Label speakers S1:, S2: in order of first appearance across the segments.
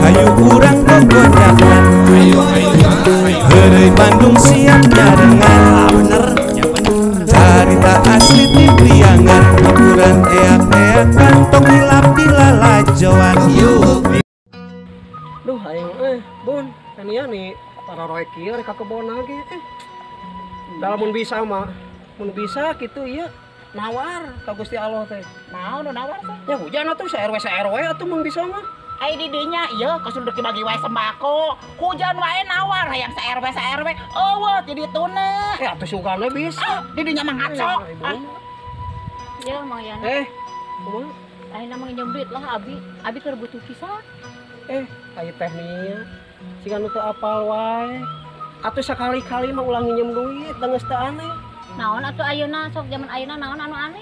S1: hayu urang gogodakan. Heureuy Bandung siap nyarengan. Bener, carita asli ti Priangan. Ukuran eak-eak kantong hilap di lalajoan.
S2: Duh aing Bun, tania nih tararoe kieu rek ka kebon lagi. Dalam mun bisa mah, mun bisa kitu ieu nawar ka Gusti Allah teh.
S3: Naon nu nawar teh?
S2: Ya hujan atuh sa RW atuh mun bisa mah.
S3: Ai di dinya ieu geus deuki bagi wae sembako. Hujan wae nawar hayang sa RW eueuh jadi tuna.
S2: Ya atuh sugana bisa.
S3: Di dinya mah ngacok.
S4: Ya Mang Yana.
S2: Kumaha?
S4: Ayeuna mah nginjem duit lah Abi keur butuh pisan.
S2: Aya teh nya. Siga nu teu apal wae. Atuh sakali-kali mah ulang nginjem duit da geus teu aneh.
S4: Naon atuh ayeuna sok zaman ayeuna naon anu aneh?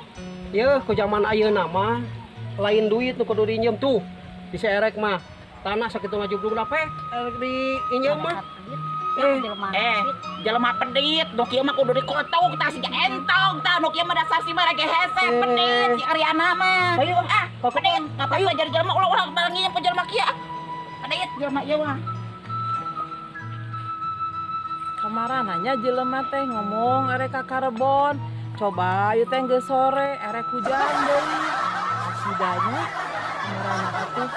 S2: Yeuh, ku zaman ayeuna mah lain duit nu kudu diinjem tuh. Di serek mah tanah sakitu ngajublug dape diinjem mah.
S3: Jelema pedit, nu kieu mah kudu dikotok tah siga entong tah nu kieu mah dasar si mah rage hese pedit si Ariana mah. Pedit, ngapain jadi jelema ulah barang nginjem ke jelema kieu. Pedit jelema ieu mah.
S5: Kamarananya jelema teh ngomong erek ka Karebon. Coba ieu teh geus sore erek hujan deui. Sidanya kamarana atuh.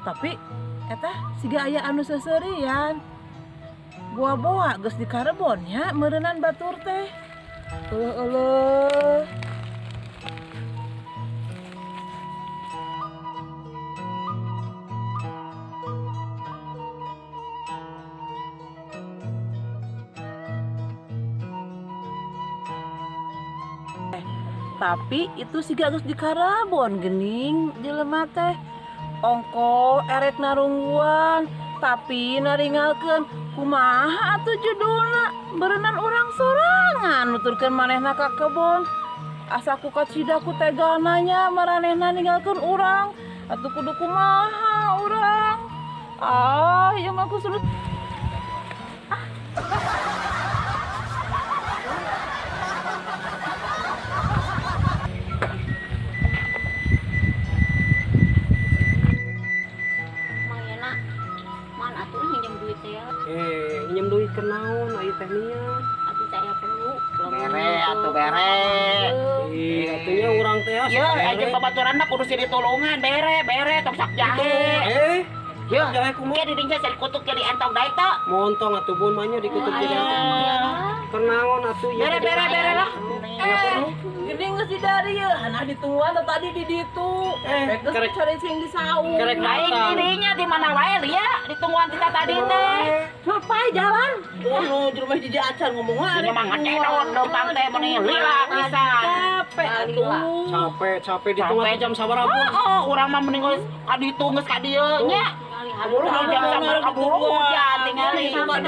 S5: Tapi eta siga aya anu seseurian. Gua bawa geus di Karebon nya meureunnan batur teh. Eueuh. Tapi itu siga geus di Karebon geuning jelema teh. Ongko erek narungguan tapi naringalkeun kumaha atuh judulna berenang urang sorangan nuturkeun manehna ka kebon. Asa ku kacida ku tegananya maranehna ninggalkeun urang atuh kudu kumaha urang. Ieu mah ku sulut.
S2: Nginjem duit ke naon aya teh nya?
S4: Atuh teh perlu.
S3: Bere atuh bere.
S2: Atunya urang teh
S3: Ieu aja babaturan mah kudu si ditulungan bere tong sak jahe. Ieu
S2: jahe kumaha?
S3: Di dinya jadi kutuk jadi entong daek teh.
S2: Montong atuh Bun mah nya dikutuk jadi kenaon atuh ya.
S3: Bere lah.
S5: Geuning geus di dari yeuh, hanah ditungguan tadi di ditu. Rek geus cari sing di saung.
S2: Kerek
S3: Lain dirinya di mana wae lia ditungguan kita tadi teh.
S5: Ngapain jalan? Oh, di rumah di acan ngomong wae.
S3: Ini mah ngecedot dompang teh meni lila pisan.
S5: Capek atuh.
S2: Capek ditunggu jam sabaraha Bun?
S3: Urang mah mending geus ka ditu geus ka dieu nya. Kaburu jam sabar kaburu hujan tingali. Matak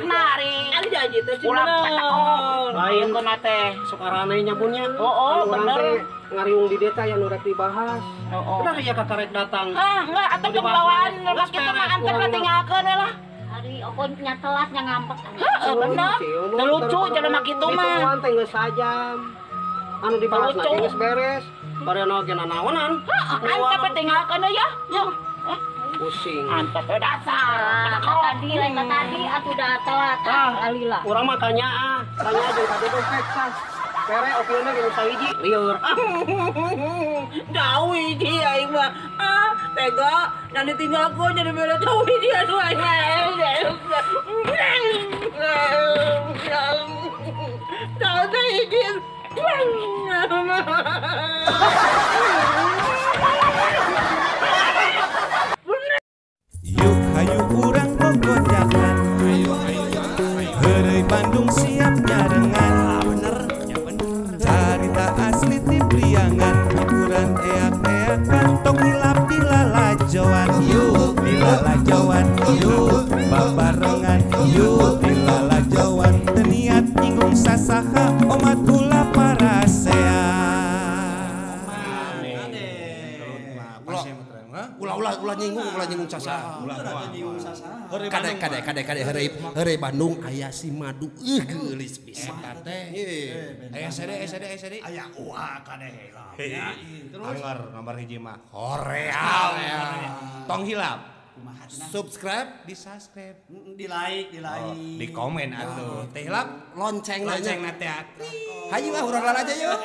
S3: nari.
S5: Ali janji teh
S3: Ulah patakok.
S2: Lain kana teh sukarane nya Bun nya.
S3: Bener.
S2: Ngariung di deta yang urek dibahas. Udah ya kakarek datang.
S3: Enggak atuh pembawaan lepas kitu mah antar katinggalkeun we lah.
S4: Hari nya telat nya ngampek.
S3: Bener. Teu lucu jelema kitu mah.
S2: Ditungguan teh geus sajam. Anu dibahas na geus beres. Barena ge nanaonan.
S3: Antep tinggalkeun ya.
S2: Pusing.
S3: Antep dasar.
S4: Tadi atuh da telat. Alila.
S2: Urang mah tanya jeung ka dodo peksa. Pere opiona ge sahiji lieur.
S5: Jauh hiji aing mah. Tega dan ditinggalkeun jadi bere jauh hiji atuh aing. Jauh teh hiji.
S1: Yuk hayu urang gogodakan. Heureuy Bandung siap nyarengan. Carita asli ti Priangan. Ukuran eak-eak kantong hilap di lalajoan. Di lalajoan. Babarengan. Di lalajoan. Teu niat nyinggung sasaha omat ulah parasean. ulah nyinggung sasaha. Kade heureuy Bandung aya si madu geulis pisan teh. Aya sede.
S6: Aya uah kade heula.
S1: Anger nomor hiji mah Korea. Tong hilap. Subscribe, di subscribe,
S6: Di like.
S1: di komen atuh. Teh hilap lonceng teh. Hayu urang aja yuk.